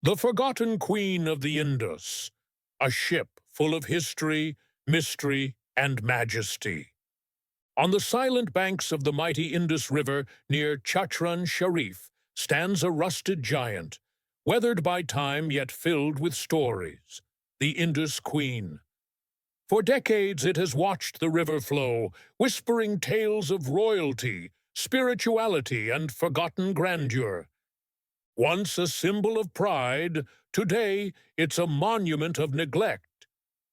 The Forgotten Queen of the Indus, a ship full of history, mystery, and majesty. On the silent banks of the mighty Indus River near Chachran Sharif stands a rusted giant, weathered by time yet filled with stories, the Indus Queen. For decades it has watched the river flow, whispering tales of royalty, spirituality, and forgotten grandeur. Once a symbol of pride, today it's a monument of neglect,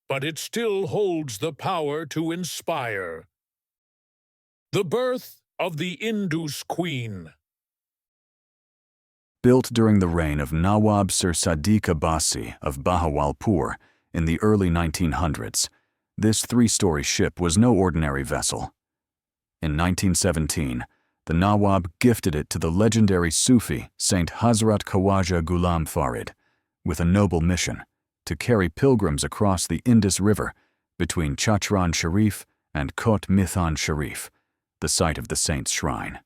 but it still holds the power to inspire. The birth of the Indus Queen. Built during the reign of Nawab Sir Sadiq Abbasi of Bahawalpur in the early 1900s, this three-story ship was no ordinary vessel. In 1917, the Nawab gifted it to the legendary Sufi Saint Hazrat Khawaja Ghulam Farid with a noble mission to carry pilgrims across the Indus River between Chachran Sharif and Kot Mithan Sharif, the site of the saint's shrine.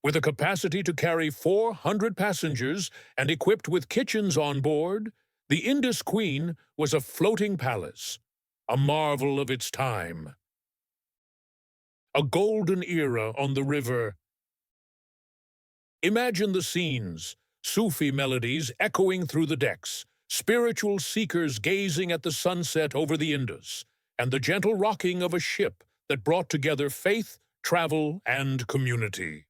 With a capacity to carry 400 passengers and equipped with kitchens on board, the Indus Queen was a floating palace, a marvel of its time. A golden era on the river. Imagine the scenes, Sufi melodies echoing through the decks, spiritual seekers gazing at the sunset over the Indus, and the gentle rocking of a ship that brought together faith, travel, and community.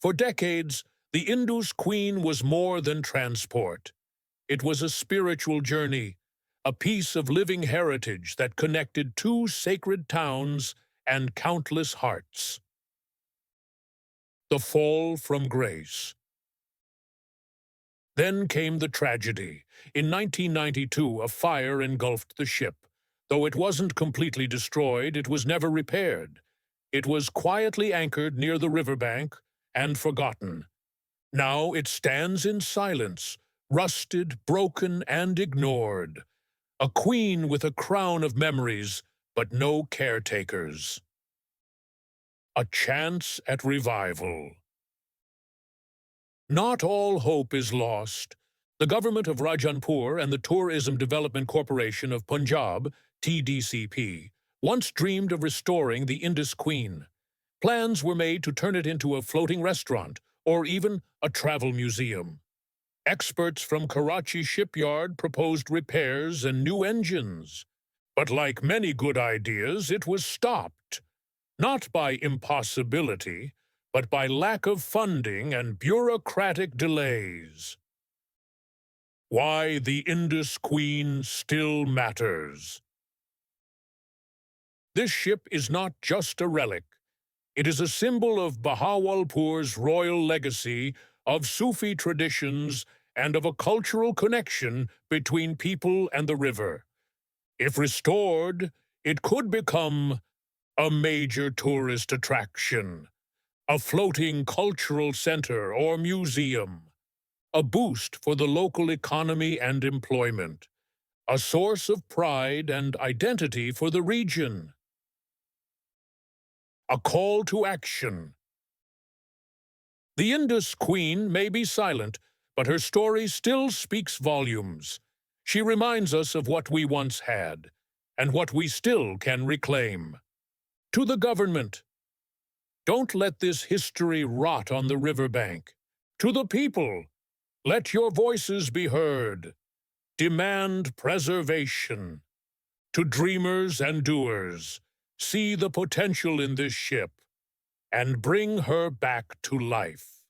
For decades, the Indus Queen was more than transport. It was a spiritual journey, a piece of living heritage that connected two sacred towns and countless hearts. The fall from grace. Then came the tragedy. In 1992, a fire engulfed the ship. Though it wasn't completely destroyed, it was never repaired. It was quietly anchored near the riverbank and forgotten. Now it stands in silence, rusted, broken, and ignored. A queen with a crown of memories, but no caretakers. A chance at revival. Not all hope is lost. The government of Rajanpur and the Tourism Development Corporation of Punjab, TDCP, once dreamed of restoring the Indus Queen. Plans were made to turn it into a floating restaurant or even a travel museum. Experts from Karachi shipyard proposed repairs and new engines. But like many good ideas, it was stopped. Not by impossibility, but by lack of funding and bureaucratic delays. Why the Indus Queen still matters. This ship is not just a relic. It is a symbol of Bahawalpur's royal legacy, of Sufi traditions, and of a cultural connection between people and the river. If restored, it could become a major tourist attraction, a floating cultural center or museum, a boost for the local economy and employment, a source of pride and identity for the region. A call to action. The Indus Queen may be silent, but her story still speaks volumes. She reminds us of what we once had, and what we still can reclaim. To the government, don't let this history rot on the riverbank. To the people, let your voices be heard. Demand preservation. To dreamers and doers, see the potential in this ship and bring her back to life.